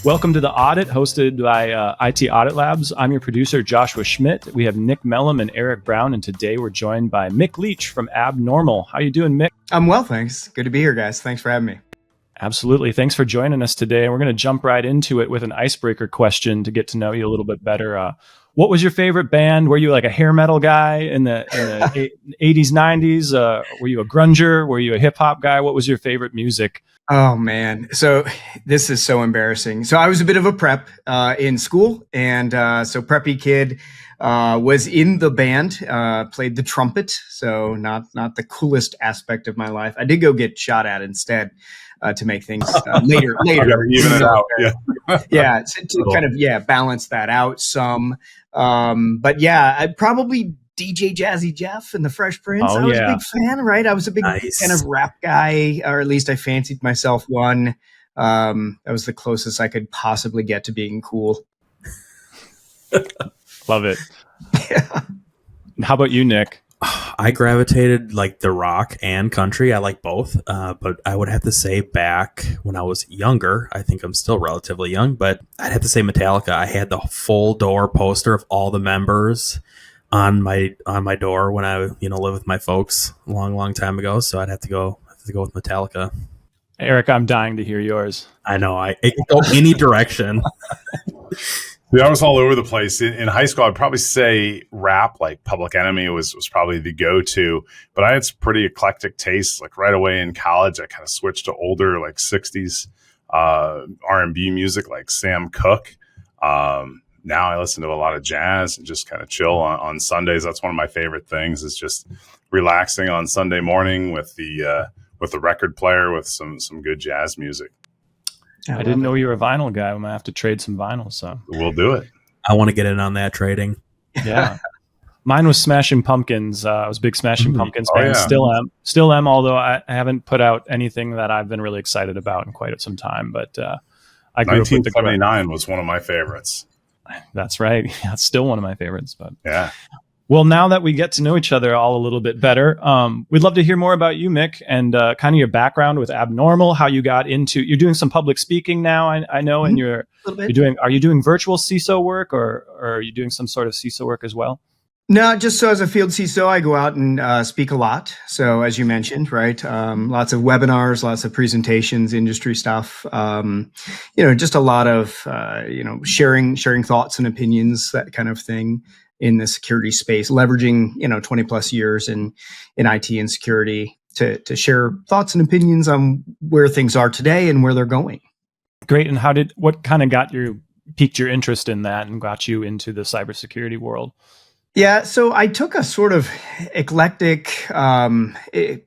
Welcome to The Audit, hosted by IT Audit Labs. I'm your producer, Joshua Schmidt. We have Nick Mellum and Eric Brown, and today we're joined by Mick Leach from Abnormal. How you doing, Mick? I'm well, thanks. Good to be here, guys. Thanks for having me. Absolutely. Thanks for joining us today. We're going to jump right into it with an icebreaker question to get to know you a little bit better. What was your favorite band? Were you like a hair metal guy in the 80s, 90s? Were you a grunger? Were you a hip hop guy? What was your favorite music? Oh, man. So this is so embarrassing. So I was a bit of a prep in school. And so preppy kid was in the band, played the trumpet. So not the coolest aspect of my life. I did go get shot at instead to make things later. Even it out. Yeah. Yeah. To kind of, balance that out some. But yeah, I'd probably DJ Jazzy Jeff and the Fresh Prince. I was a big fan, right? I was a big kind of rap guy, or at least I fancied myself one. That was the closest I could possibly get to being cool. Love it. Yeah. How about you, Nick? I gravitated like the rock and country. I like both, but I would have to say back when I was younger, I think I'm still relatively young, but I'd have to say Metallica. I had the full door poster of all the members on my door when I lived with my folks a long time ago. So I'd have to go with Metallica. Eric, I'm dying to hear yours. I know it can go any direction. Yeah, I was all over the place. In high school, I'd probably say rap, like Public Enemy was probably the go-to, but I had some pretty eclectic tastes. Like right away in college, I kind of switched to older, like 60s R&B music, like Sam Cooke. Now I listen to a lot of jazz and just kind of chill on Sundays. That's one of my favorite things, is just relaxing on Sunday morning with the record player with some good jazz music. I didn't know you were a vinyl guy. I'm going to have to trade some vinyl, so we'll do it. I want to get in on that trading. Yeah. Mine was Smashing Pumpkins. I was a big Smashing Pumpkins fan. Yeah. Still am, although I haven't put out anything that I've been really excited about in quite some time. But I grew up with 1979 was one of my favorites. That's right. Yeah, it's still one of my favorites. But yeah. Well, now that we get to know each other all a little bit better, we'd love to hear more about you, Mick, and kind of your background with Abnormal, how you got into. You're doing some public speaking now, I know, and are you doing virtual CISO work, or are you doing some sort of CISO work as well? No, just so as a Field CISO, I go out and speak a lot. So as you mentioned, right, lots of webinars, lots of presentations, industry stuff. Just a lot of sharing thoughts and opinions, that kind of thing, in the security space, leveraging 20 plus years in IT and security to share thoughts and opinions on where things are today and where they're going. Great. And what kind of piqued your interest in that and got you into the cybersecurity world? Yeah, so I took a sort of eclectic,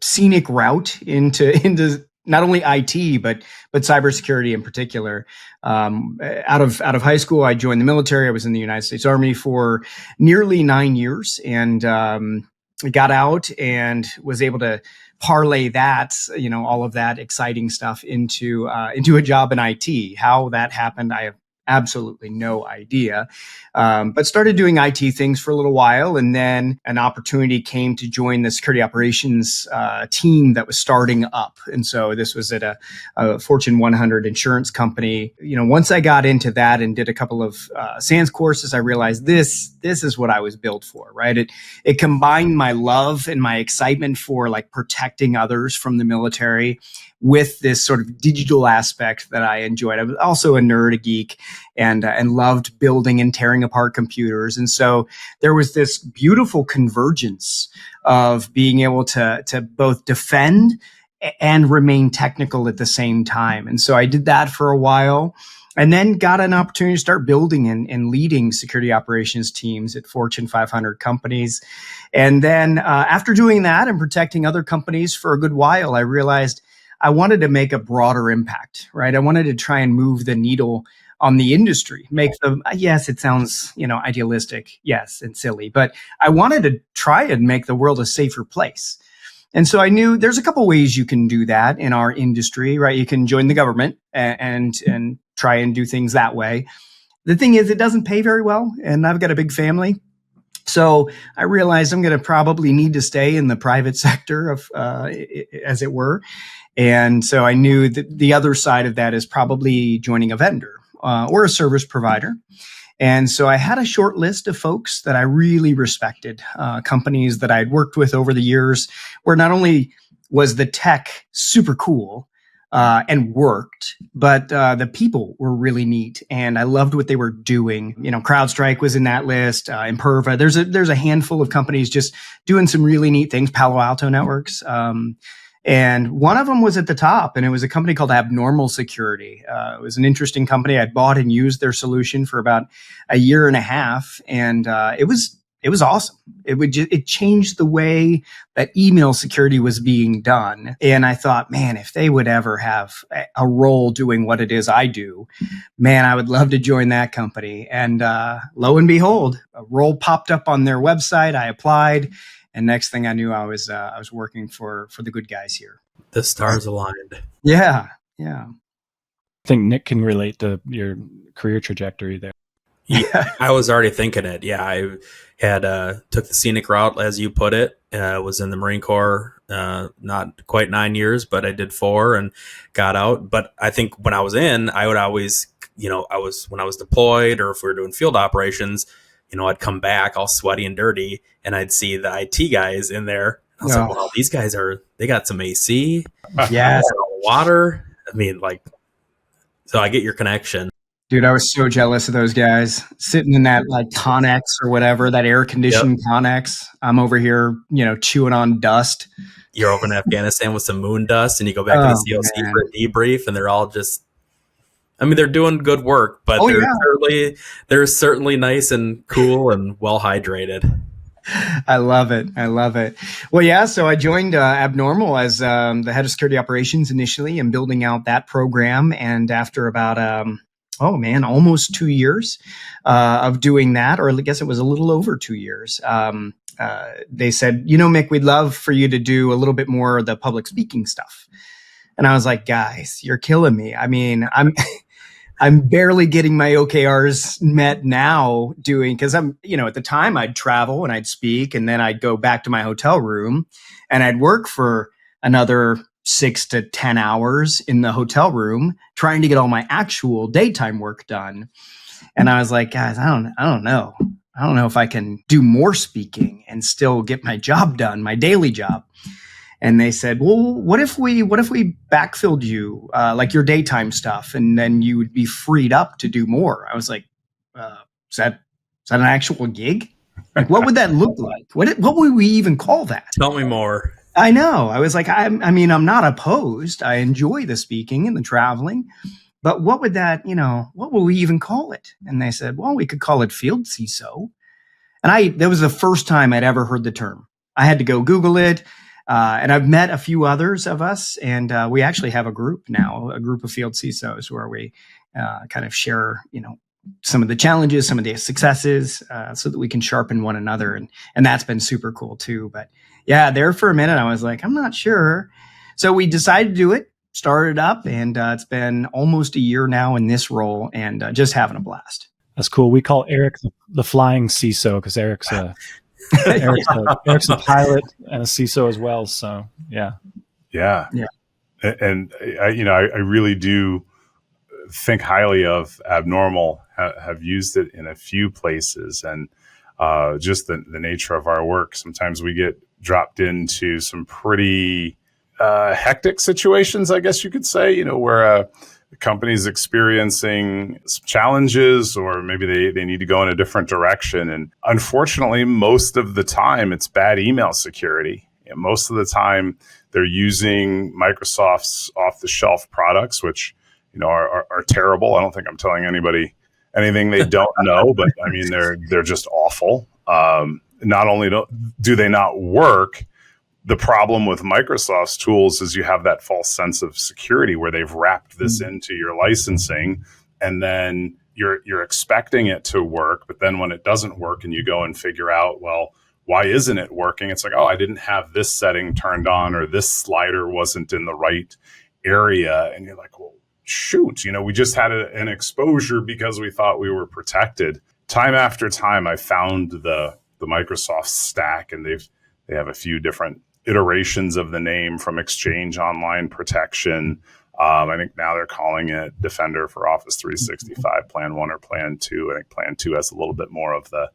scenic route into not only IT but cybersecurity in particular. Out of high school, I joined the military. I was in the United States Army for nearly 9 years, and got out and was able to parlay that, all of that exciting stuff into a job in IT. How that happened, I have absolutely no idea. But started doing IT things for a little while, and then an opportunity came to join the security operations team that was starting up. And so this was at a Fortune 100 insurance company. Once I got into that and did a couple of SANS courses, I realized this is what I was built for, right? It combined my love and my excitement for like protecting others from the military with this sort of digital aspect that I enjoyed. I was also a nerd, a geek, and loved building and tearing apart computers. And so there was this beautiful convergence of being able to both defend and remain technical at the same time. And so I did that for a while, and then got an opportunity to start building and leading security operations teams at Fortune 500 companies. And then after doing that and protecting other companies for a good while, I realized I wanted to make a broader impact, right? I wanted to try and move the needle on the industry, make them, yes, it sounds, idealistic, yes, and silly, but I wanted to try and make the world a safer place. And so I knew there's a couple ways you can do that in our industry, right? You can join the government and try and do things that way. The thing is, it doesn't pay very well, and I've got a big family. So I realized I'm going to probably need to stay in the private sector of, as it were. And so I knew that the other side of that is probably joining a vendor or a service provider. And so I had a short list of folks that I really respected, companies that I'd worked with over the years, where not only was the tech super cool and worked, but the people were really neat, and I loved what they were doing. CrowdStrike was in that list, Imperva. There's a handful of companies just doing some really neat things. Palo Alto Networks. And one of them was at the top, and it was a company called Abnormal Security. It was an interesting company. I bought and used their solution for about a year and a half, and it was awesome. It changed the way that email security was being done. And I thought, man, if they would ever have a role doing what it is I do, man, I would love to join that company. And lo and behold, a role popped up on their website. I applied. And next thing I knew, I was working for the good guys here. The stars aligned. Yeah. I think Nick can relate to your career trajectory there. Yeah, I was already thinking it. Yeah, I had took the scenic route, as you put it. Was in the Marine Corps, not quite 9 years, but I did 4 and got out. But I think when I was in, I would always, when I was deployed or if we were doing field operations, I'd come back all sweaty and dirty, and I'd see the IT guys in there. I was like, well, these guys they got some AC, water. I mean, so I get your connection. Dude, I was so jealous of those guys sitting in that Connex or whatever, that air conditioned Connex. I'm over here, chewing on dust. You're over in Afghanistan with some moon dust, and you go back to the CLC for a debrief, and they're all just, they're doing good work, but they're certainly nice and cool and well hydrated. I love it. Well, yeah, so I joined Abnormal as the head of security operations initially and building out that program. And after about, almost 2 years of doing that, or I guess it was a little over 2 years, they said, Mick, we'd love for you to do a little bit more of the public speaking stuff. And I was like, guys, you're killing me. I'm barely getting my OKRs met now because I'm, at the time I'd travel and I'd speak, and then I'd go back to my hotel room and I'd work for another 6 to 10 hours in the hotel room trying to get all my actual daytime work done. And I was like, guys, I don't know. I don't know if I can do more speaking and still get my job done, my daily job. And they said, well, what if we backfilled you, your daytime stuff, and then you would be freed up to do more? I was like, is that an actual gig? What would that look like? What would we even call that? Tell me more. I know. I was like, I'm not opposed. I enjoy the speaking and the traveling, but what would that, what would we even call it? And they said, well, we could call it Field CISO. And that was the first time I'd ever heard the term. I had to go Google it. And I've met a few others of us, and we actually have a group now, a group of field CISOs where we kind of share, some of the challenges, some of the successes, so that we can sharpen one another. And that's been super cool too. But yeah, there for a minute, I was like, I'm not sure. So we decided to do it, started up, and it's been almost a year now in this role, and just having a blast. That's cool. We call Eric the flying CISO because Eric's a pilot and a CISO as well. So yeah. And I really do think highly of Abnormal. Have used it in a few places, and just the nature of our work. Sometimes we get dropped into some pretty hectic situations, I guess you could say. Where the company's experiencing some challenges, or maybe they need to go in a different direction. And unfortunately, most of the time, it's bad email security. And most of the time, they're using Microsoft's off-the-shelf products, which are terrible. I don't think I'm telling anybody anything they don't know, but they're just awful. Not only do they not work, the problem with Microsoft's tools is you have that false sense of security where they've wrapped this into your licensing, and then you're expecting it to work. But then when it doesn't work and you go and figure out, well, why isn't it working? It's like, oh, I didn't have this setting turned on, or this slider wasn't in the right area. And you're like, well, shoot, we just had an exposure because we thought we were protected. Time after time, I found the Microsoft stack, and they have a few different iterations of the name, from Exchange Online Protection I think now they're calling it Defender for Office 365 Plan 1 or Plan 2. I think Plan 2 has a little bit more of the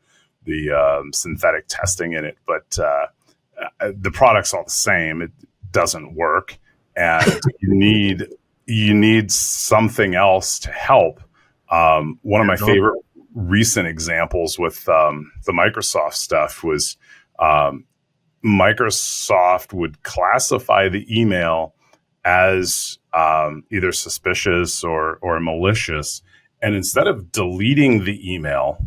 synthetic testing in it, but the product's all the same. It doesn't work, and you need something else to help. One of my favorite recent examples with the Microsoft stuff was Microsoft would classify the email as either suspicious or malicious. And instead of deleting the email,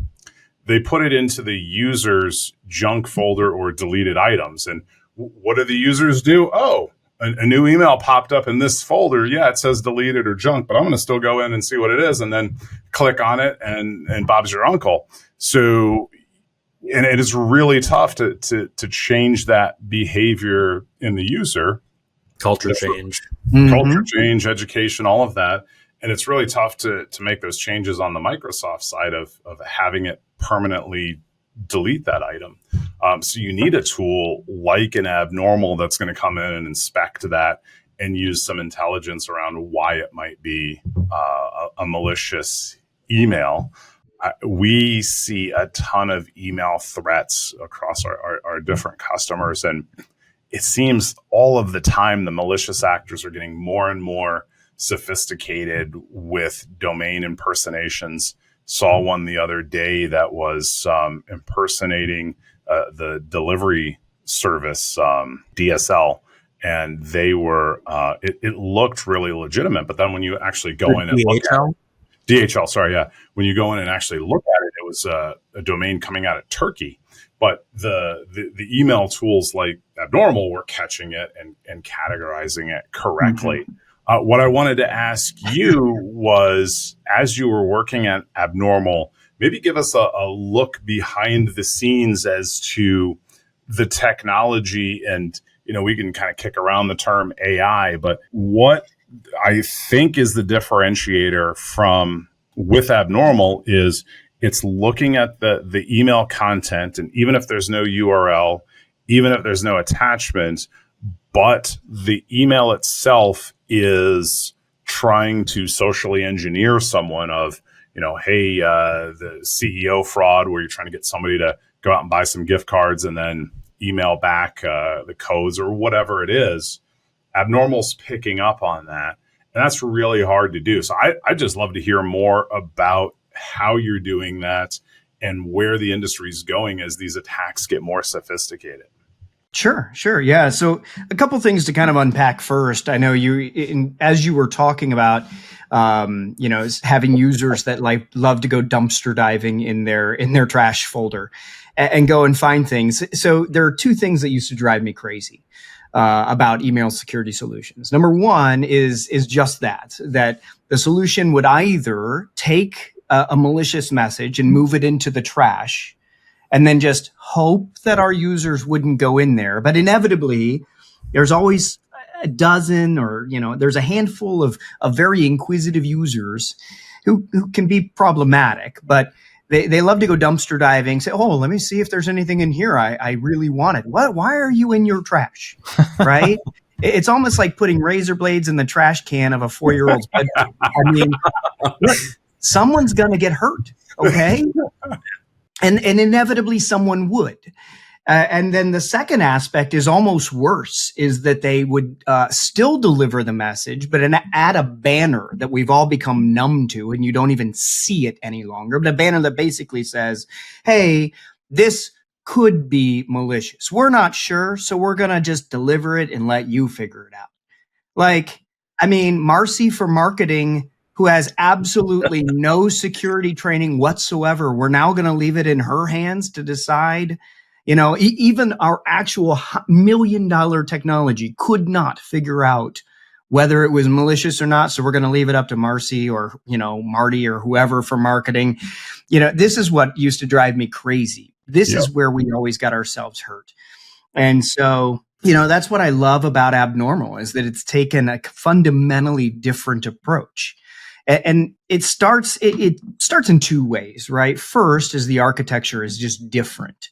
they put it into the user's junk folder or deleted items. And what do the users do? Oh, a new email popped up in this folder. Yeah, it says deleted or junk, but I'm going to still go in and see what it is and then click on it and Bob's your uncle. So, and it is really tough to change that behavior in the user. Culture change, education, all of that. And it's really tough to make those changes on the Microsoft side of having it permanently delete that item. So you need a tool like an Abnormal that's going to come in and inspect that and use some intelligence around why it might be a malicious email. We see a ton of email threats across our different customers, and it seems all of the time the malicious actors are getting more and more sophisticated with domain impersonations. Saw one the other day that was impersonating the delivery service, DSL, and they were it looked really legitimate. But then when you actually go in and look at it, DHL, sorry, yeah, when you go in and actually look at it, it was a domain coming out of Turkey. But the email tools like Abnormal were catching it and categorizing it correctly. What I wanted to ask you was, as you were working at Abnormal, maybe give us a look behind the scenes as to the technology. And, we can kind of kick around the term AI, but what I think is the differentiator with Abnormal is it's looking at the email content, and even if there's no URL, even if there's no attachment, but the email itself is trying to socially engineer someone of, hey, the CEO fraud, where you're trying to get somebody to go out and buy some gift cards and then email back the codes or whatever it is. Abnormal's picking up on that. And that's really hard to do. So I just love to hear more about how you're doing that and where the industry is going as these attacks get more sophisticated. Sure. Yeah. So a couple things to kind of unpack first. I know as you were talking about, having users that love to go dumpster diving in their trash folder and go and find things. So there are two things that used to drive me crazy about email security solutions. Number one is just that the solution would either take a malicious message and move it into the trash, and then just hope that our users wouldn't go in there. But inevitably, there's always a dozen or, there's a handful of very inquisitive users who can be problematic, but they love to go dumpster diving, say, oh, let me see if there's anything in here I really wanted. Why are you in your trash? Right? It's almost like putting razor blades in the trash can of a 4-year-old's bedroom. I mean, look, someone's going to get hurt. Okay. And inevitably someone would. And then the second aspect is almost worse, is that they would still deliver the message, but add a banner that we've all become numb to, and you don't even see it any longer. But a banner that basically says, hey, this could be malicious. We're not sure, so we're going to just deliver it and let you figure it out. Marcy for marketing, who has absolutely no security training whatsoever, we're now going to leave it in her hands to decide. Even our actual $1 million technology could not figure out whether it was malicious or not. So we're going to leave it up to Marcy or, Marty or whoever for marketing. This is what used to drive me crazy. This is where we always got ourselves hurt. And so, that's what I love about Abnormal, is that it's taken a fundamentally different approach. And it starts in two ways, right? First is the architecture is just different,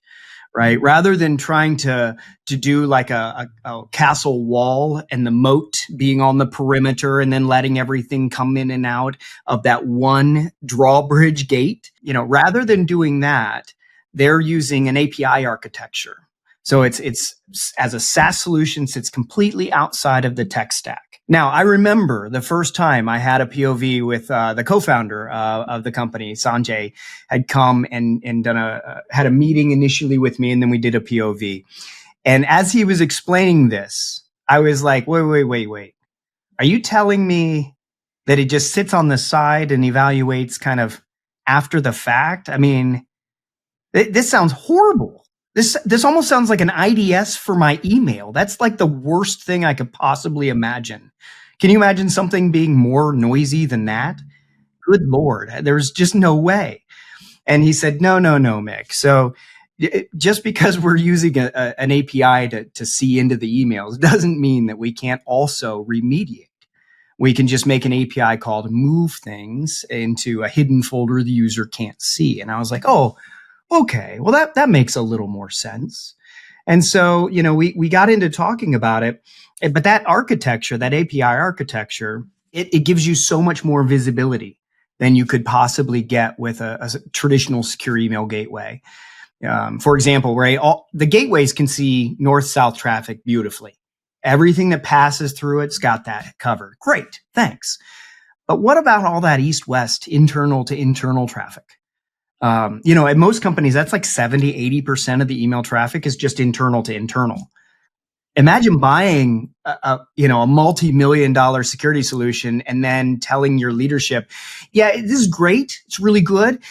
right? Rather than trying to do like a castle wall and the moat being on the perimeter and then letting everything come in and out of that one drawbridge gate, rather than doing that, they're using an API architecture. So it's as a SaaS solution, sits completely outside of the tech stack. Now, I remember the first time I had a POV with the co-founder of the company, Sanjay, had come and had a meeting initially with me, and then we did a POV. And as he was explaining this, I was like, wait. Are you telling me that it just sits on the side and evaluates kind of after the fact? I mean, this sounds horrible. This almost sounds like an IDS for my email. That's like the worst thing I could possibly imagine. Can you imagine something being more noisy than that? Good Lord, there's just no way. And he said, no, Mick. So just because we're using an API to see into the emails doesn't mean that we can't also remediate. We can just make an API call to move things into a hidden folder the user can't see. And I was like, oh, okay, well, that makes a little more sense. And so, we got into talking about it, but that architecture, that API architecture, it gives you so much more visibility than you could possibly get with a traditional secure email gateway. For example, right, the gateways can see north-south traffic beautifully. Everything that passes through it's got that covered. Great, thanks. But what about all that east-west, internal to internal traffic? At most companies, that's like 70, 80% of the email traffic is just internal to internal. Imagine buying a multi-million-dollar security solution and then telling your leadership, yeah, this is great. It's really good.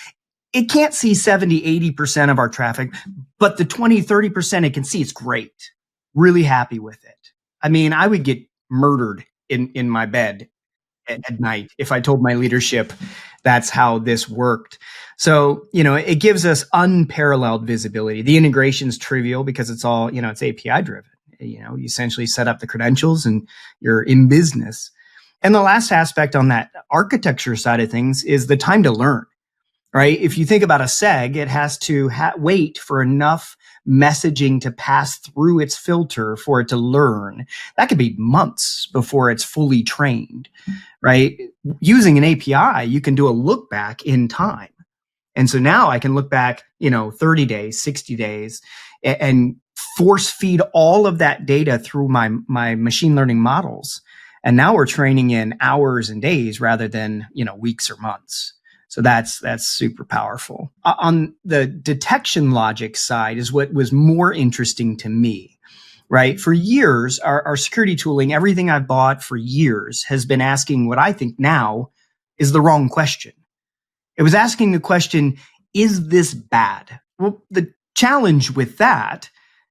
It can't see 70, 80% of our traffic, but the 20, 30% it can see, it's great. Really happy with it. I mean, I would get murdered in my bed at night if I told my leadership that's how this worked. So, it gives us unparalleled visibility. The integration's trivial because it's all, it's API driven. You essentially set up the credentials and you're in business. And the last aspect on that architecture side of things is the time to learn, right? If you think about a SEG, it has to wait for enough messaging to pass through its filter for it to learn. That could be months before it's fully trained, right? Using an API, you can do a look back in time. And so now I can look back, 30 days, 60 days, and force feed all of that data through my machine learning models. And now we're training in hours and days rather than, weeks or months. So that's super powerful. On the detection logic side is what was more interesting to me, right? For years, our security tooling, everything I've bought for years has been asking what I think now is the wrong question. It was asking the question, is this bad? Well, the challenge with that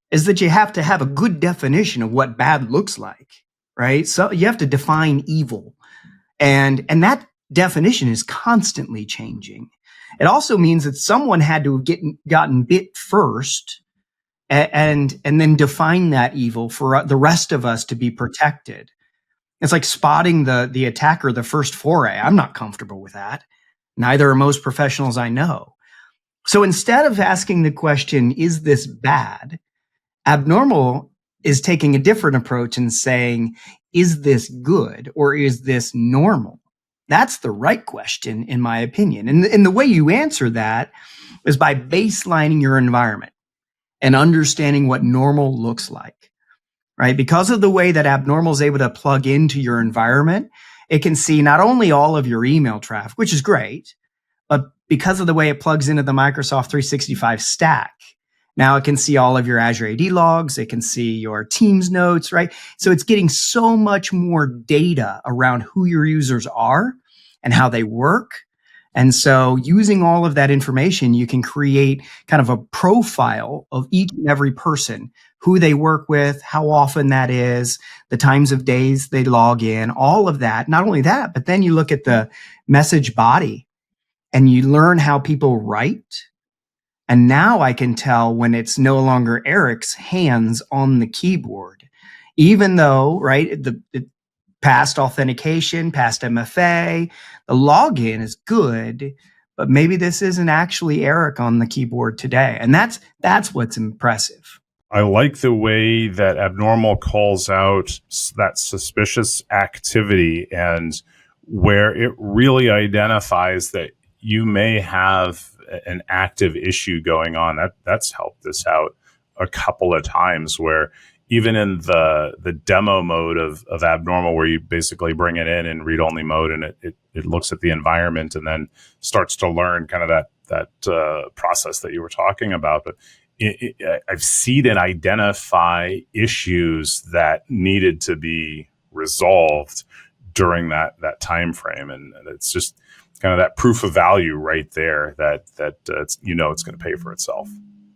is that you have to have a good definition of what bad looks like, right? So you have to define evil. And that definition is constantly changing. It also means that someone had to have gotten bit first and then define that evil for the rest of us to be protected. It's like spotting the attacker the first foray. I'm not comfortable with that. Neither are most professionals I know. So instead of asking the question, is this bad? Abnormal is taking a different approach and saying, is this good or is this normal? That's the right question, in my opinion. And the way you answer that is by baselining your environment and understanding what normal looks like, right? Because of the way that abnormal is able to plug into your environment, it can see not only all of your email traffic, which is great, but because of the way it plugs into the Microsoft 365 stack, now it can see all of your Azure AD logs. It can see your Teams notes, right? So it's getting so much more data around who your users are and how they work. And so using all of that information, you can create kind of a profile of each and every person, who they work with, how often that is, the times of days they log in, all of that. Not only that, but then you look at the message body and you learn how people write. And now I can tell when it's no longer Eric's hands on the keyboard, even though, right, the past authentication, past MFA, the login is good, but maybe this isn't actually Eric on the keyboard today. And that's what's impressive. I like the way that Abnormal calls out that suspicious activity and where it really identifies that you may have an active issue going on. That's helped us out a couple of times, where even in the demo mode of Abnormal, where you basically bring it in read-only mode, and it looks at the environment and then starts to learn kind of that process that you were talking about. But I've seen it identify issues that needed to be resolved during that time frame, and it's just kind of that proof of value right there that it's going to pay for itself.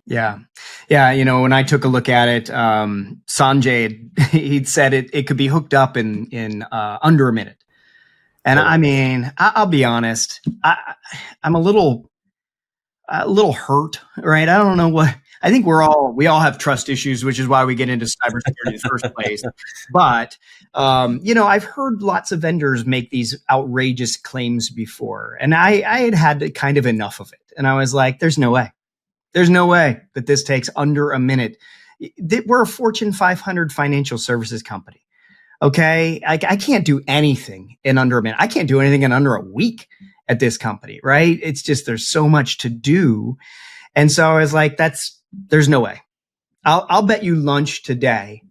Yeah. When I took a look at it, Sanjay, he'd said it could be hooked up in under a minute, and I mean, I'll be honest, I'm a little hurt, right? I don't know what. I think we all have trust issues, which is why we get into cybersecurity in the first place. But, I've heard lots of vendors make these outrageous claims before, and I had kind of enough of it. And I was like, there's no way. There's no way that this takes under a minute. We're a Fortune 500 financial services company. Okay. I can't do anything in under a minute. I can't do anything in under a week at this company, right? It's just, there's so much to do. And so I was like, there's no way. I'll bet you lunch today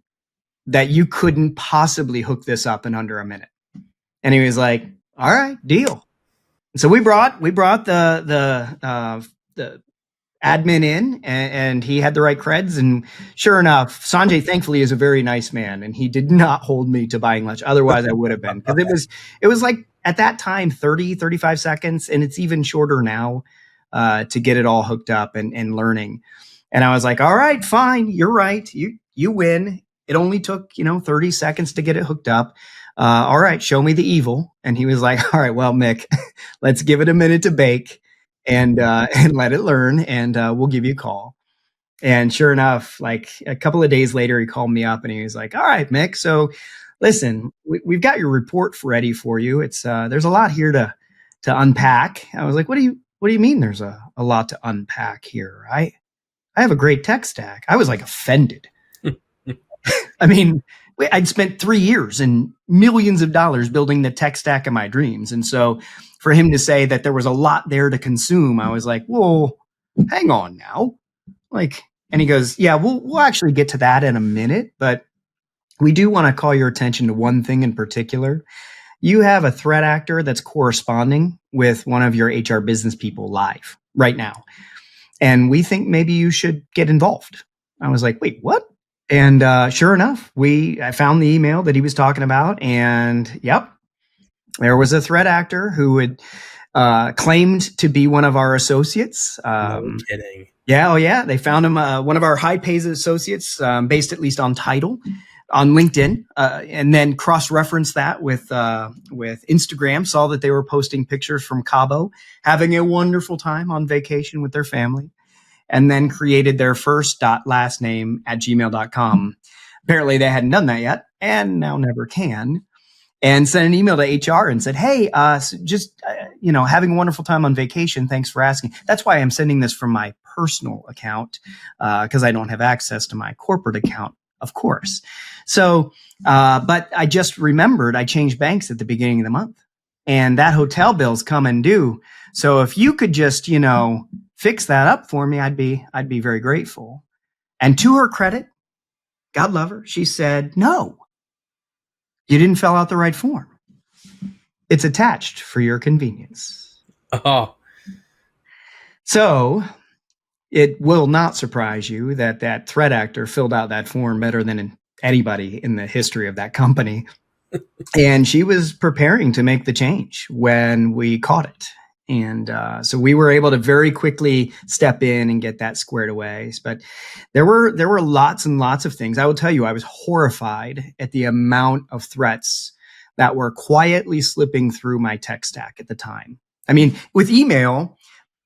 that you couldn't possibly hook this up in under a minute. And he was like, all right, deal. So we brought the admin in, and he had the right creds. And sure enough, Sanjay, thankfully, is a very nice man, and he did not hold me to buying lunch. Otherwise, I would have been, because it was like at that time 35 seconds, and it's even shorter now to get it all hooked up and learning. And I was like, all right, fine, you're right, you win. It only took 30 seconds to get it hooked up. All right, show me the evil. And he was like, all right, well, Mick, let's give it a minute to bake and let it learn, and we'll give you a call. And sure enough, like a couple of days later, he called me up and he was like, all right, Mick, so listen, we've got your report ready for you. It's there's a lot here to unpack. I was like, what do you mean there's a lot to unpack here? I have a great tech stack. I was like offended. I mean, I'd spent 3 years and millions of dollars building the tech stack of my dreams. And so for him to say that there was a lot there to consume, I was like, whoa, hang on now. And he goes, yeah, we'll actually get to that in a minute, but we do want to call your attention to one thing in particular. You have a threat actor that's corresponding with one of your HR business people live right now. And we think maybe you should get involved. I was like, wait, what? And sure enough, I found the email that he was talking about, and yep, there was a threat actor who had claimed to be one of our associates. No kidding. Yeah, oh yeah, they found him, one of our high-paid associates, based at least on title, on LinkedIn, and then cross-referenced that with Instagram. Saw that they were posting pictures from Cabo, having a wonderful time on vacation with their family. And then created their first last name at gmail.com. Apparently they hadn't done that yet, and now never can. And sent an email to HR and said, hey, having a wonderful time on vacation. Thanks for asking. That's why I'm sending this from my personal account, because I don't have access to my corporate account, of course. So, but I just remembered I changed banks at the beginning of the month, and that hotel bill's coming due. So if you could just, fix that up for me, I'd be very grateful. And to her credit, God love her, she said, no, you didn't fill out the right form. It's attached for your convenience. Oh. So it will not surprise you that threat actor filled out that form better than anybody in the history of that company. And she was preparing to make the change when we caught it. And so we were able to very quickly step in and get that squared away. But there were lots and lots of things. I will tell you, I was horrified at the amount of threats that were quietly slipping through my tech stack at the time. I mean, with email,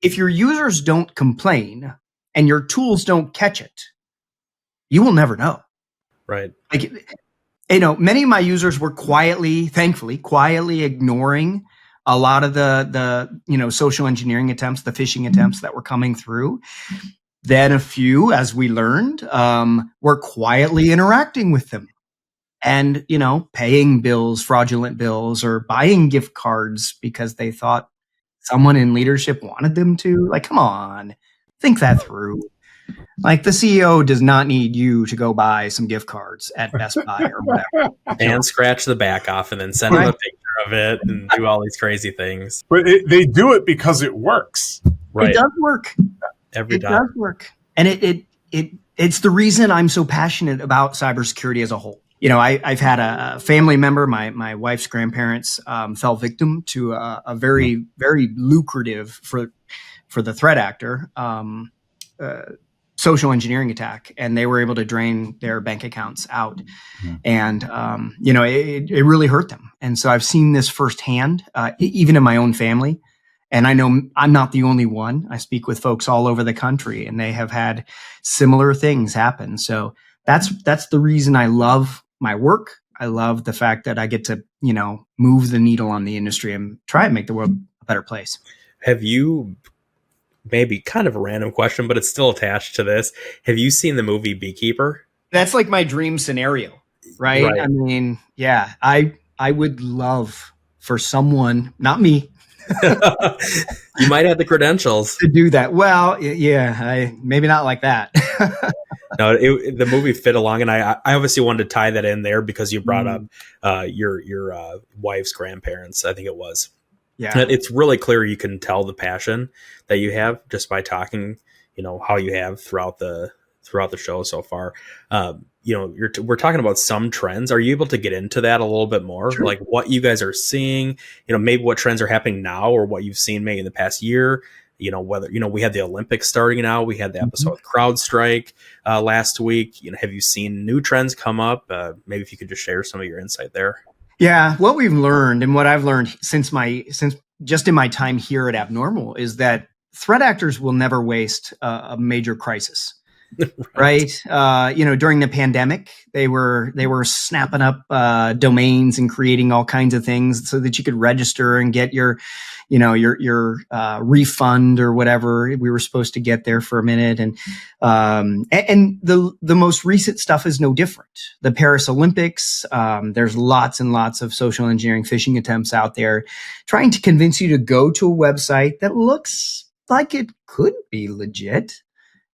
if your users don't complain and your tools don't catch it, you will never know. Right. Many of my users were thankfully quietly ignoring a lot of the social engineering attempts, the phishing attempts that were coming through. Then a few, as we learned, were quietly interacting with them and, paying bills, fraudulent bills, or buying gift cards because they thought someone in leadership wanted them to. Like, come on, think that through. Like, the CEO does not need you to go buy some gift cards at Best Buy or whatever. And scratch the back off and then send them a picture of it and do all these crazy things. But they do it because it works. Right. It does work. Every time. It does work. And it's the reason I'm so passionate about cybersecurity as a whole. I've had a family member, my wife's grandparents, fell victim to a very, very lucrative for the threat actor, social engineering attack, and they were able to drain their bank accounts out. And, it really hurt them. And so I've seen this firsthand, even in my own family. And I know I'm not the only one. I speak with folks all over the country, and they have had similar things happen. So that's the reason I love my work. I love the fact that I get to, move the needle on the industry and try and make the world a better place. Have you, maybe kind of a random question, but it's still attached to this, have you seen the movie Beekeeper? That's like my dream scenario, right? I mean, yeah, I would love for someone, not me, You might have the credentials to do that. Well, yeah, maybe not like that. No, the movie fit along, and I obviously wanted to tie that in there because you brought up your wife's grandparents, I think it was. Yeah, and it's really clear you can tell the passion that you have just by talking, how you have throughout the show so far. We're talking about some trends. Are you able to get into that a little bit more? Sure. Like what you guys are seeing, maybe what trends are happening now or what you've seen maybe in the past year, whether, we had the Olympics starting now, we had the episode with CrowdStrike last week. Have you seen new trends come up? Maybe if you could just share some of your insight there. Yeah. What we've learned and what I've learned since just in my time here at Abnormal is that threat actors will never waste a major crisis. Right. During the pandemic, they were snapping up domains and creating all kinds of things so that you could register and get your refund or whatever we were supposed to get there for a minute. And the most recent stuff is no different. The Paris Olympics, there's lots and lots of social engineering phishing attempts out there trying to convince you to go to a website that looks like it could be legit.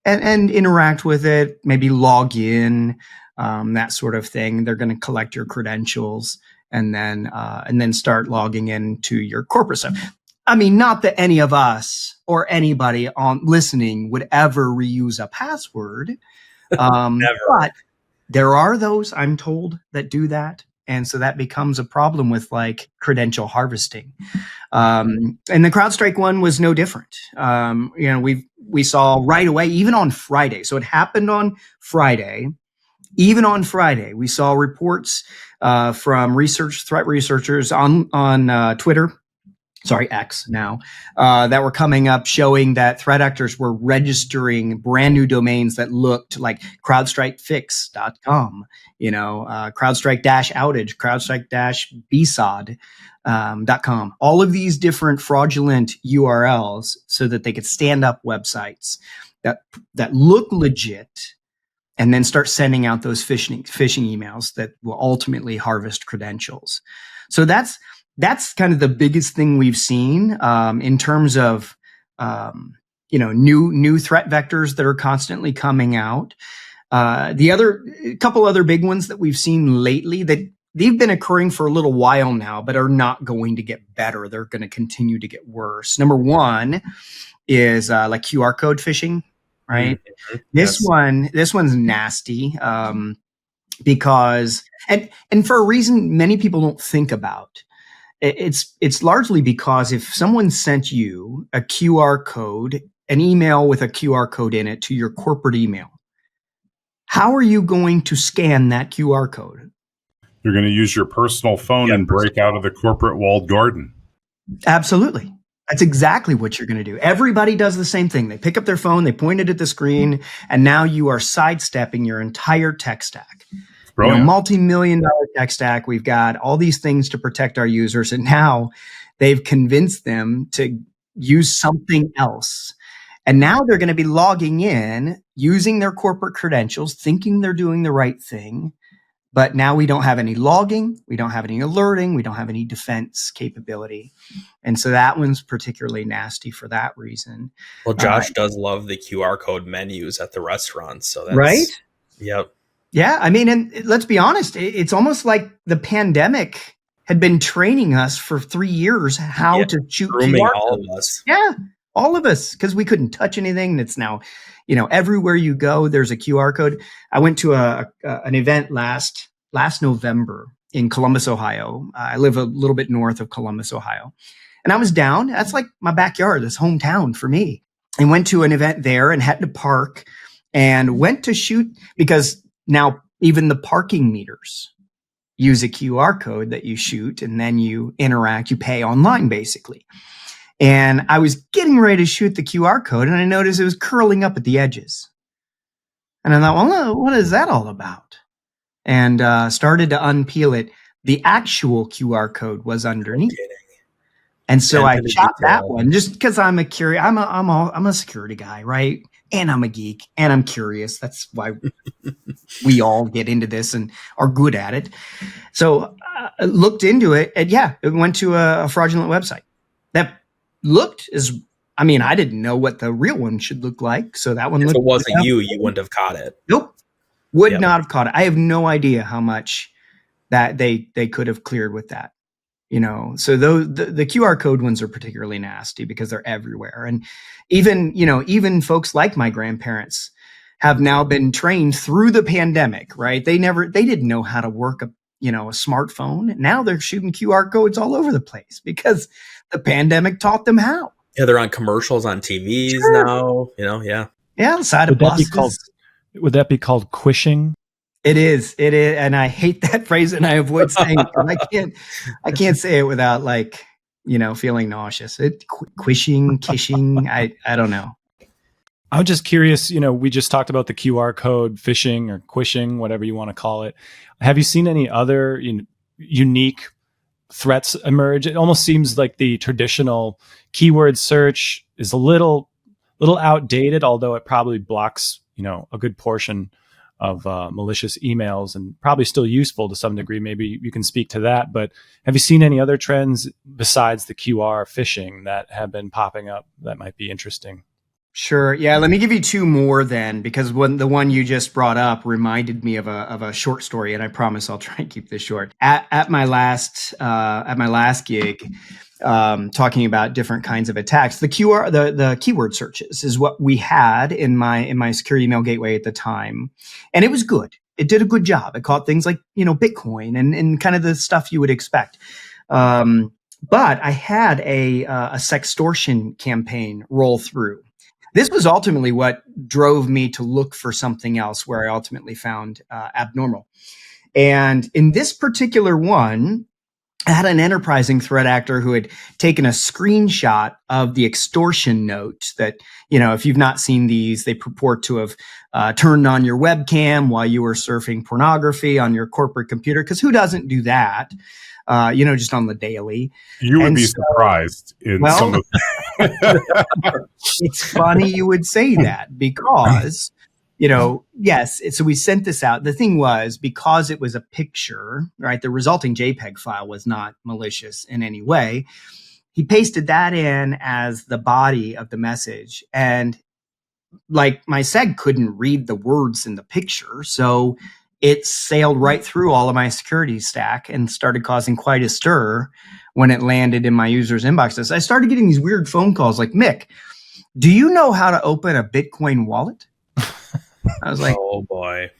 And interact with it, maybe log in, that sort of thing. They're going to collect your credentials and then start logging into your corporate stuff. I mean, not that any of us or anybody listening would ever reuse a password, but there are those, I'm told, that do that. And so that becomes a problem with like credential harvesting. And the CrowdStrike one was no different. We saw right away, even on Friday. So it happened on Friday. Even on Friday, we saw reports from threat researchers on Twitter. Sorry, X now, that were coming up showing that threat actors were registering brand new domains that looked like CrowdStrikeFix.com, CrowdStrike-outage, CrowdStrike-BSOD.com, all of these different fraudulent URLs so that they could stand up websites that look legit and then start sending out those phishing emails that will ultimately harvest credentials. So that's kind of the biggest thing we've seen in terms of new threat vectors that are constantly coming out. A couple other big ones that we've seen lately that they've been occurring for a little while now, but are not going to get better. They're going to continue to get worse. Number one is like QR code phishing, right? Mm-hmm. This one's nasty because and for a reason many people don't think about. It's largely because if someone sent you a QR code, an email with a QR code in it to your corporate email, how are you going to scan that QR code? You're going to use your personal phone and break out of the corporate walled garden. Absolutely. That's exactly what you're going to do. Everybody does the same thing. They pick up their phone, they point it at the screen, and now you are sidestepping your entire tech stack. Brilliant. Multi-million-dollar tech stack. We've got all these things to protect our users, and now they've convinced them to use something else. And now they're going to be logging in, using their corporate credentials, thinking they're doing the right thing. But now we don't have any logging, we don't have any alerting, we don't have any defense capability. And so that one's particularly nasty for that reason. Well, Josh does love the QR code menus at the restaurants. So that's right. Yep. Yeah. I mean, and let's be honest, it's almost like the pandemic had been training us for 3 years how to shoot grooming QR all codes. of us. Yeah, all of us, because we couldn't touch anything. It's now, everywhere you go, there's a QR code. I went to an event last November in Columbus, Ohio. I live a little bit north of Columbus, Ohio. And I was down. That's like my backyard, this hometown for me. And went to an event there and had to park and went to shoot, because now even the parking meters use a QR code that you shoot, and then you interact, you pay online basically. And I was getting ready to shoot the QR code, and I noticed it was curling up at the edges. And I thought, well, what is that all about? And started to unpeel it. The actual QR code was underneath. And so I chopped that one just because I'm a security guy, right? And I'm a geek and I'm curious. That's why we all get into this and are good at it. So I looked into it, and it went to a fraudulent website that looked I didn't know what the real one should look like. So that one looked. If it wasn't you wouldn't have caught it. Nope. Would not have caught it. I have no idea how much that they could have cleared with that. So the QR code ones are particularly nasty because they're everywhere. And even folks like my grandparents have now been trained through the pandemic, right? They didn't know how to work a smartphone. Now they're shooting QR codes all over the place because the pandemic taught them how. Yeah, they're on commercials on TVs now, Yeah, the side of buses. Would that be called quishing? It is, and I hate that phrase, and I avoid saying it. I can't say it without feeling nauseous. Quishing, kishing, I don't know. I was just curious. We just talked about the QR code phishing or quishing, whatever you want to call it. Have you seen any other unique threats emerge? It almost seems like the traditional keyword search is a little outdated, although it probably blocks a good portion of malicious emails, and probably still useful to some degree. Maybe you can speak to that. But have you seen any other trends besides the QR phishing that have been popping up that might be interesting? Sure. Yeah. Let me give you two more then, because the one you just brought up reminded me of a short story, and I promise I'll try and keep this short. At my last gig, talking about different kinds of attacks, the keyword searches is what we had in my secure email gateway at the time, and it was good. It did a good job. It caught things like Bitcoin and kind of the stuff you would expect. But I had a sextortion campaign roll through. This was ultimately what drove me to look for something else, where I ultimately found Abnormal. And in this particular one, I had an enterprising threat actor who had taken a screenshot of the extortion note that, if you've not seen these, they purport to have turned on your webcam while you were surfing pornography on your corporate computer. Because who doesn't do that? Just on the daily. You would be surprised in some of It's funny you would say that, because, yes. So we sent this out. The thing was, because it was a picture, right? The resulting JPEG file was not malicious in any way. He pasted that in as the body of the message. And my seg couldn't read the words in the picture. So it sailed right through all of my security stack and started causing quite a stir when it landed in my users' inboxes. I started getting these weird phone calls like, Mick, do you know how to open a Bitcoin wallet? I was like, oh boy.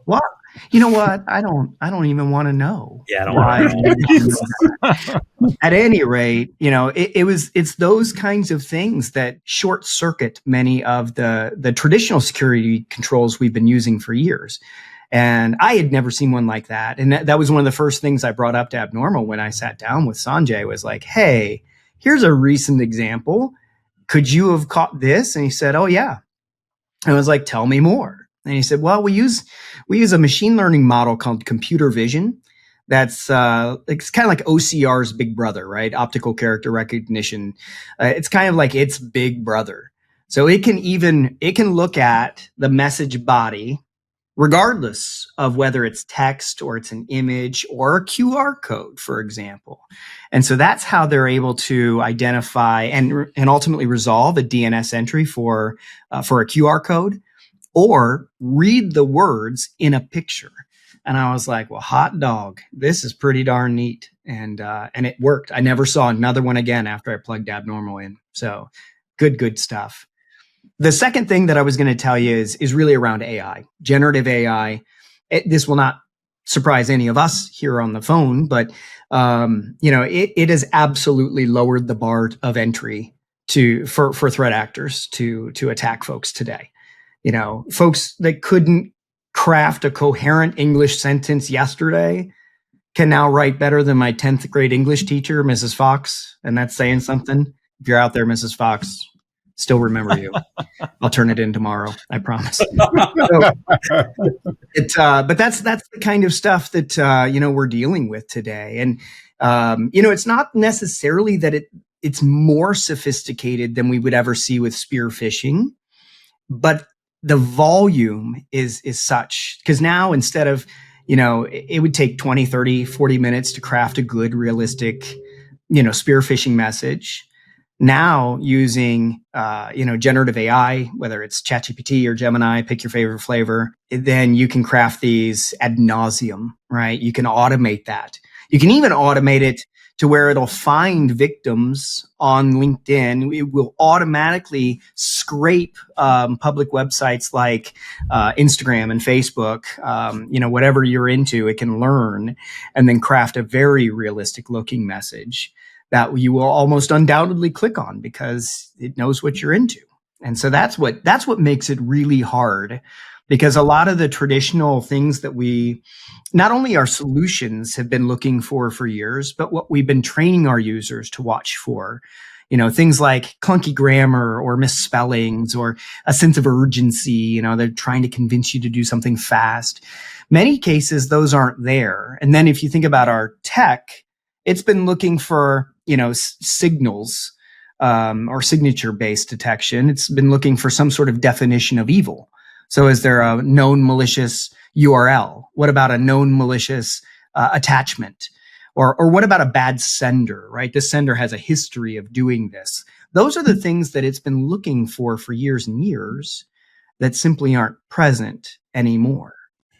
What? You know what? I don't even want to know. Yeah, I don't want to know. At any rate, it's those kinds of things that short circuit many of the traditional security controls we've been using for years. And I had never seen one like that. And that was one of the first things I brought up to Abnormal when I sat down with Sanjay, was like, hey, here's a recent example. Could you have caught this? And he said, oh, yeah. I was like, tell me more. And he said, well, we use a machine learning model called computer vision. That's it's kind of like OCR's big brother, right? Optical character recognition. It's kind of like its big brother. So it can look at the message body, regardless of whether it's text or it's an image or a QR code, for example. And so that's how they're able to identify and ultimately resolve a DNS entry for a QR code, or read the words in a picture. And I was like, well, hot dog, this is pretty darn neat. And it worked. I never saw another one again after I plugged Abnormal in. So good stuff. The second thing that I was going to tell you is really around AI, generative AI. This will not surprise any of us here on the phone, but it has absolutely lowered the bar of entry for threat actors to attack folks today. Folks that couldn't craft a coherent English sentence yesterday can now write better than my 10th grade English teacher, Mrs. Fox. And that's saying something. If you're out there, Mrs. Fox, still remember you. I'll turn it in tomorrow. I promise. But that's the kind of stuff that, we're dealing with today. And, it's not necessarily that it's more sophisticated than we would ever see with spear phishing, but the volume is such, because now instead of, it would take 20, 30, 40 minutes to craft a good, realistic, spear phishing message. Now using, generative AI, whether it's ChatGPT or Gemini, pick your favorite flavor, then you can craft these ad nauseum, right? You can automate that. You can even automate it to where it'll find victims on LinkedIn. It will automatically scrape public websites like Instagram and Facebook, whatever you're into, it can learn and then craft a very realistic looking message that you will almost undoubtedly click on because it knows what you're into. And so that's what makes it really hard, because a lot of the traditional things that not only our solutions have been looking for years, but what we've been training our users to watch for, things like clunky grammar or misspellings or a sense of urgency. They're trying to convince you to do something fast. Many cases, those aren't there. And then if you think about our tech, it's been looking for, signals or signature-based detection. It's been looking for some sort of definition of evil. So is there a known malicious URL? What about a known malicious attachment? Or what about a bad sender, right? This sender has a history of doing this. Those are the things that it's been looking for years and years that simply aren't present anymore.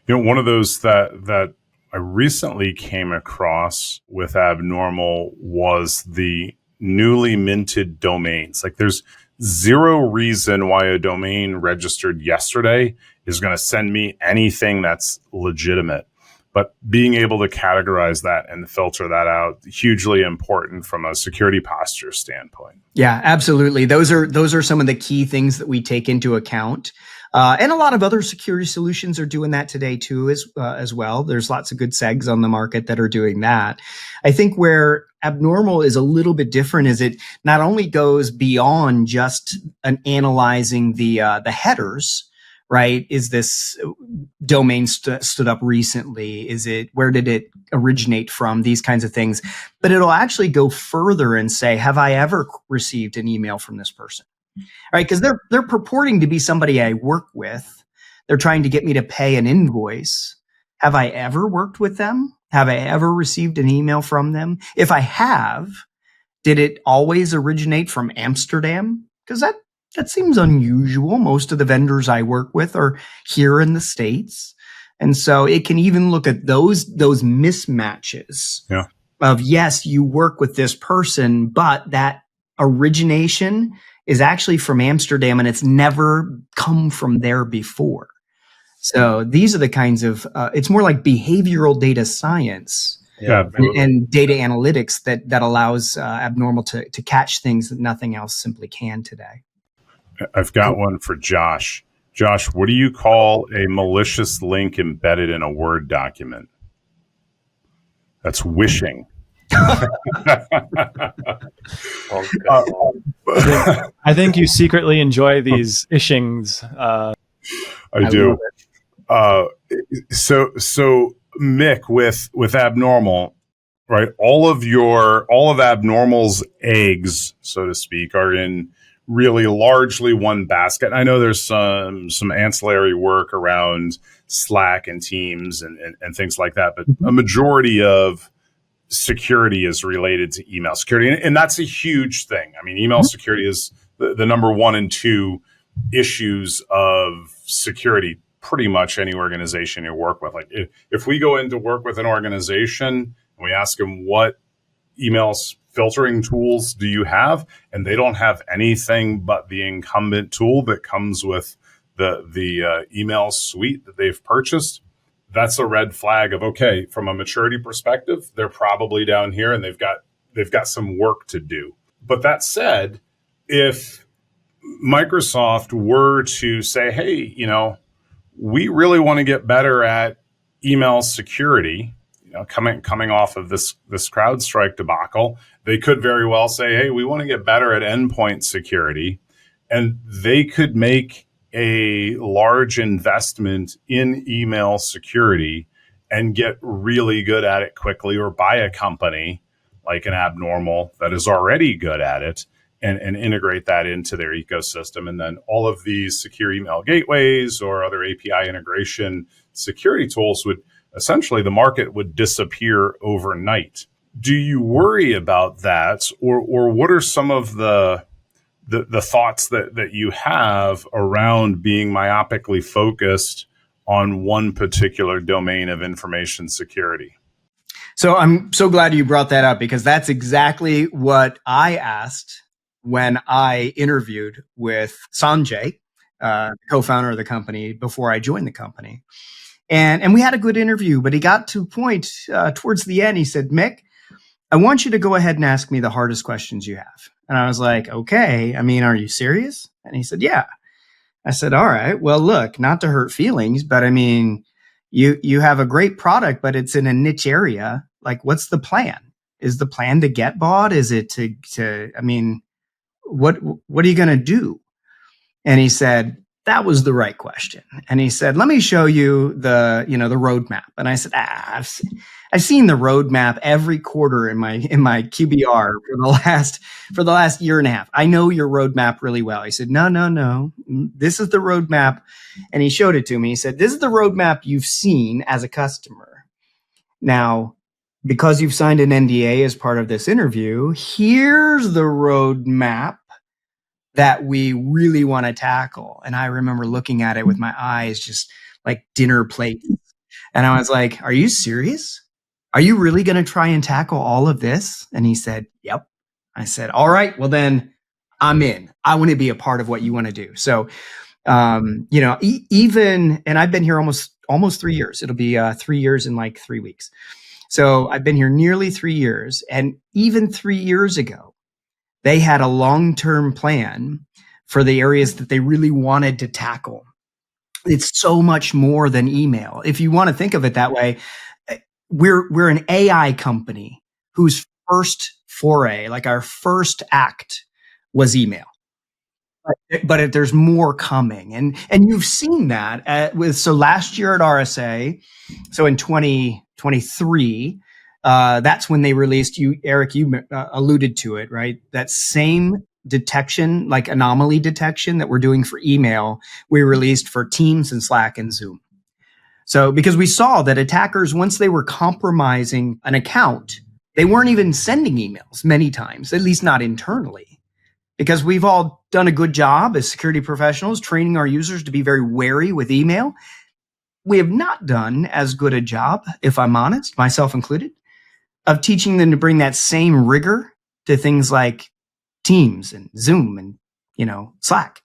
One of those that I recently came across with Abnormal was the newly minted domains. Like, there's zero reason why a domain registered yesterday is going to send me anything that's legitimate. But being able to categorize that and filter that out, hugely important from a security posture standpoint. Yeah, absolutely. Those are some of the key things that we take into account. And a lot of other security solutions are doing that today too, as well. There's lots of good segs on the market that are doing that. I think where Abnormal is a little bit different is it not only goes beyond just analyzing the headers, right? Is this domain stood up recently? Where did it originate from? These kinds of things. But it'll actually go further and say, have I ever received an email from this person? Right? Because they're purporting to be somebody I work with. They're trying to get me to pay an invoice. Have I ever worked with them? Have I ever received an email from them? If I have, did it always originate from Amsterdam? Because that seems unusual. Most of the vendors I work with are here in the States. And so it can even look at those mismatches of, yes, you work with this person, but that origination is actually from Amsterdam and it's never come from there before. So these are the kinds of, it's more like behavioral data science and data analytics that allows Abnormal to catch things that nothing else simply can today. I've got one for Josh. Josh, what do you call a malicious link embedded in a Word document? That's wishing. I think you secretly enjoy these phishings. I I love do. Uh, so Mick, with abnormal, right? All of abnormal's eggs, so to speak, are in really largely one basket. And I know there's some ancillary work around Slack and Teams and things like that, but a majority of security is related to email security. And that's a huge thing. I mean, email security is the number one and two issues of security pretty much any organization you work with. Like if we go into work with an organization and we ask them what email filtering tools do you have, and they don't have anything but the incumbent tool that comes with the email suite that they've purchased, that's a red flag of, okay, from a maturity perspective, they're probably down here and they've got some work to do. But that said, if Microsoft were to say, hey, we really want to get better at email security, coming off of this CrowdStrike debacle, they could very well say, hey, we want to get better at endpoint security. And they could make a large investment in email security and get really good at it quickly, or buy a company like an Abnormal that is already good at it and integrate that into their ecosystem. And then all of these secure email gateways or other API integration security tools would essentially, the market would disappear overnight. Do you worry about that? Or what are some of the thoughts that you have around being myopically focused on one particular domain of information security? So I'm so glad you brought that up, because that's exactly what I asked when I interviewed with Sanjay, co-founder of the company, before I joined the company. And we had a good interview, but he got to a point towards the end. He said, Mick, I want you to go ahead and ask me the hardest questions you have. And I was like, okay, I mean, are you serious? And he said, yeah. I said, all right, well, look, not to hurt feelings, but I mean, you have a great product, but it's in a niche area. Like, what's the plan? Is the plan to get bought? Is it to I mean, what are you going to do? And he said, that was the right question. And he said, let me show you the roadmap. And I said, I've seen the roadmap every quarter in my QBR for the last year and a half. I know your roadmap really well. He said, no. This is the roadmap. And he showed it to me. He said, this is the roadmap you've seen as a customer. Now, because you've signed an NDA as part of this interview, here's the roadmap that we really want to tackle. And I remember looking at it with my eyes just like dinner plates. And I was like, are you serious? Are you really going to try and tackle all of this? And he said, yep. I said, all right, well then I'm in. I want to be a part of what you want to do. So, even, and I've been here almost 3 years. It'll be 3 years in like 3 weeks. So I've been here nearly 3 years. And even 3 years ago, they had a long-term plan for the areas that they really wanted to tackle. It's so much more than email. If you want to think of it that way, we're an AI company whose first foray, like our first act, was email. But there's more coming, and you've seen that so last year at RSA, so in 2023. That's when they released, Eric, you alluded to it, right? That same detection, like anomaly detection that we're doing for email, we released for Teams and Slack and Zoom. So because we saw that attackers, once they were compromising an account, they weren't even sending emails many times, at least not internally, because we've all done a good job as security professionals training our users to be very wary with email. We have not done as good a job, if I'm honest, myself included, of teaching them to bring that same rigor to things like Teams and Zoom and, Slack,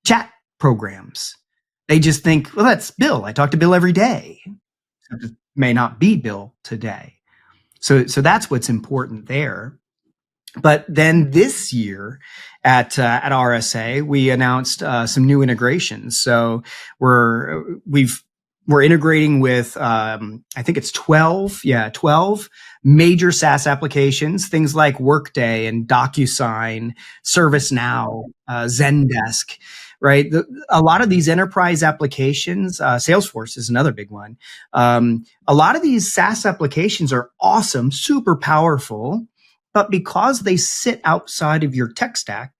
chat programs. They just think, well, that's Bill. I talk to Bill every day. It may not be Bill today. So that's what's important there. But then this year at RSA, we announced some new integrations. So we're integrating with, I think it's 12 major SaaS applications, things like Workday and DocuSign, ServiceNow, Zendesk. right? A lot of these enterprise applications, Salesforce is another big one. A lot of these SaaS applications are awesome, super powerful, but because they sit outside of your tech stack,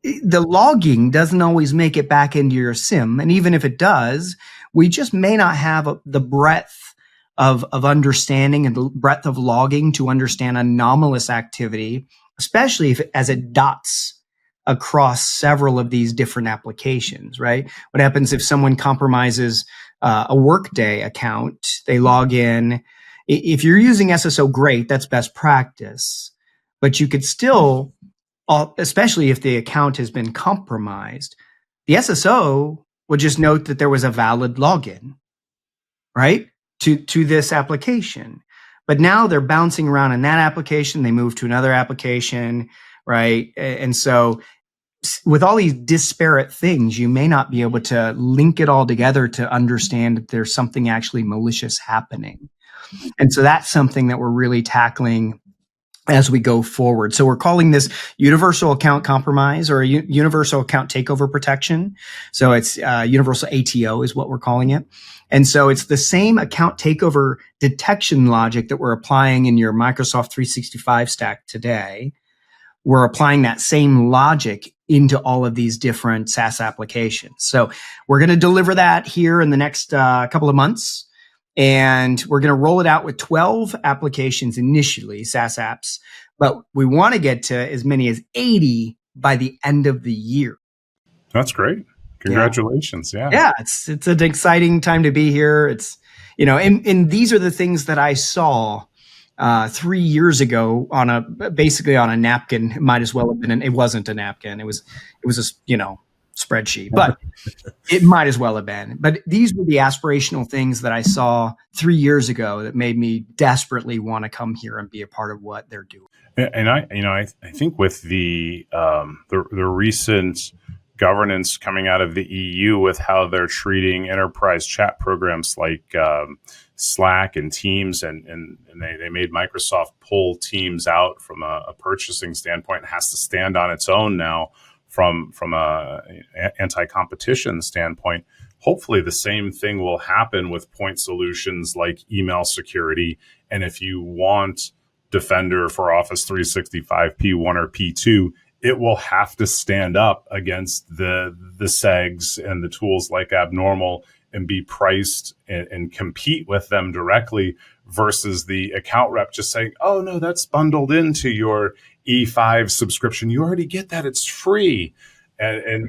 the logging doesn't always make it back into your SIM. And even if it does, we just may not have the breadth of understanding and the breadth of logging to understand anomalous activity, especially as it dots across several of these different applications, right? What happens if someone compromises a Workday account? They log in. If you're using SSO, great, that's best practice. But you could still, especially if the account has been compromised, the SSO would just note that there was a valid login, right, to this application. But now they're bouncing around in that application. They move to another application, right? And so with all these disparate things, you may not be able to link it all together to understand that there's something actually malicious happening. And so that's something that we're really tackling as we go forward. So we're calling this universal account compromise or universal account takeover protection. So it's universal ATO is what we're calling it. And so it's the same account takeover detection logic that we're applying in your Microsoft 365 stack today. We're applying that same logic into all of these different SaaS applications. So we're going to deliver that here in the next couple of months. And we're going to roll it out with 12 applications initially, SaaS apps, but we want to get to as many as 80 by the end of the year. That's great. Congratulations. Yeah, it's an exciting time to be here. It's, and these are the things that I saw 3 years ago basically on a napkin. It might as well have been, it wasn't a napkin. It was a, spreadsheet, but it might as well have been. But these were the aspirational things that I saw 3 years ago that made me desperately want to come here and be a part of what they're doing. And I think with the recent governance coming out of the EU with how they're treating enterprise chat programs like Slack and Teams, and they made Microsoft pull Teams out from a purchasing standpoint. It has to stand on its own now from a anti-competition standpoint. Hopefully the same thing will happen with point solutions like email security. And if you want Defender for Office 365 P1 or P2, it will have to stand up against the SEGs and the tools like Abnormal and be priced and compete with them directly versus the account rep just saying, oh, no, that's bundled into your E5 subscription. You already get that. It's free. I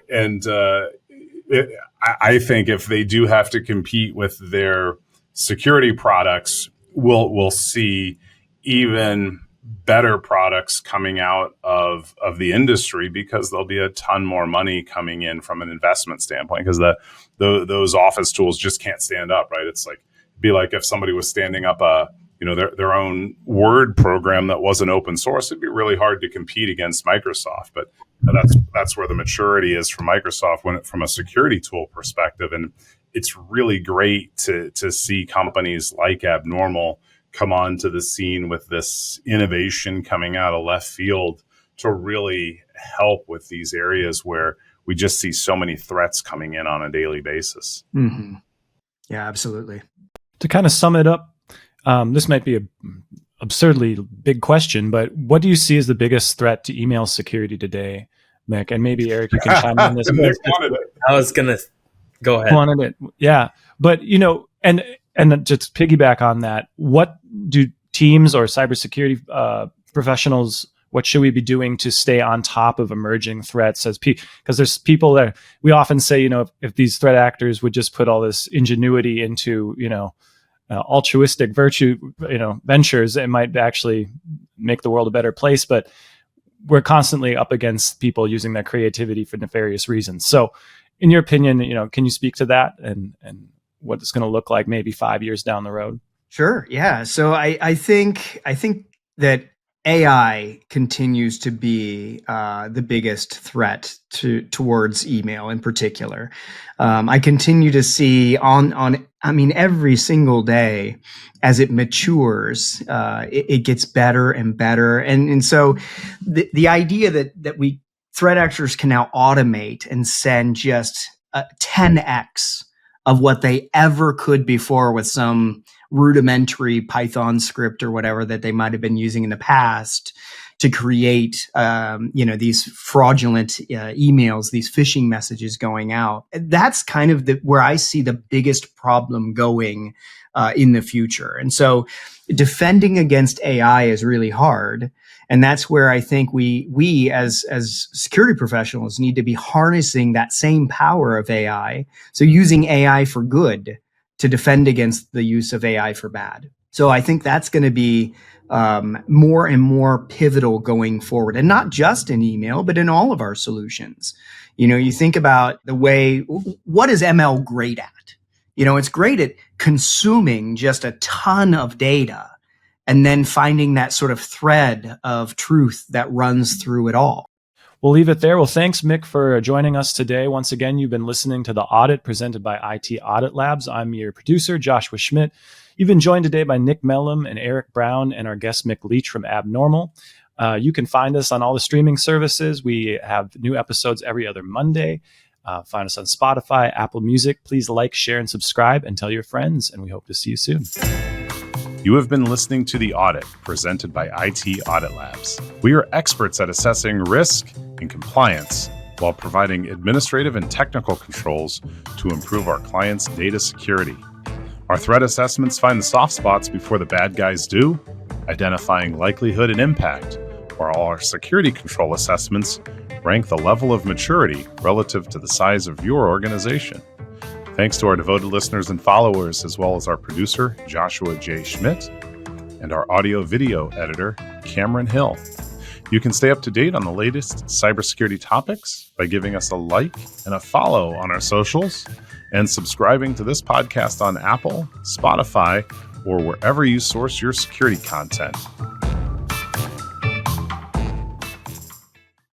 think if they do have to compete with their security products, we'll see even better products coming out of the industry because there'll be a ton more money coming in from an investment standpoint because those Office tools just can't stand up, right? It's be like if somebody was standing up their own Word program that wasn't open source. It'd be really hard to compete against Microsoft. But that's where the maturity is for Microsoft from a security tool perspective. And it's really great to see companies like Abnormal come onto the scene with this innovation coming out of left field to really help with these areas where we just see so many threats coming in on a daily basis. Mm-hmm. Yeah, absolutely. To kind of sum it up, this might be an absurdly big question, but what do you see as the biggest threat to email security today, Mick? And maybe Eric, you can chime in on this. I was going to go ahead. Wanted it. Yeah. But, and just piggyback on that, what do teams or cybersecurity professionals, what should we be doing to stay on top of emerging threats? Because there's people that we often say, if these threat actors would just put all this ingenuity into, altruistic virtue, ventures, it might actually make the world a better place. But we're constantly up against people using their creativity for nefarious reasons. So in your opinion, can you speak to that and what it's going to look like maybe 5 years down the road? Sure. Yeah. So I think that AI continues to be the biggest threat towards email in particular. I continue to see every single day as it matures, it gets better and better. And so the idea that we threat actors can now automate and send just 10x of what they ever could before with some rudimentary Python script or whatever that they might have been using in the past to create, these fraudulent emails, these phishing messages going out. That's kind of where I see the biggest problem going in the future. And so defending against AI is really hard. And that's where I think we as security professionals need to be harnessing that same power of AI. So using AI for good to defend against the use of AI for bad. So I think that's going to be more and more pivotal going forward, and not just in email, but in all of our solutions. You think about what is ML great at? It's great at consuming just a ton of data and then finding that sort of thread of truth that runs through it all. We'll leave it there. Well, thanks, Mick, for joining us today. Once again, you've been listening to The Audit presented by IT Audit Labs. I'm your producer, Joshua Schmidt. You've been joined today by Nick Mellum and Eric Brown and our guest, Mick Leach from Abnormal. You can find us on all the streaming services. We have new episodes every other Monday. Find us on Spotify, Apple Music. Please like, share, and subscribe, and tell your friends, and we hope to see you soon. You have been listening to The Audit, presented by IT Audit Labs. We are experts at assessing risk and compliance while providing administrative and technical controls to improve our clients' data security. Our threat assessments find the soft spots before the bad guys do, identifying likelihood and impact, while our security control assessments rank the level of maturity relative to the size of your organization. Thanks to our devoted listeners and followers, as well as our producer, Joshua J. Schmidt, and our audio-video editor, Cameron Hill. You can stay up to date on the latest cybersecurity topics by giving us a like and a follow on our socials and subscribing to this podcast on Apple, Spotify, or wherever you source your security content.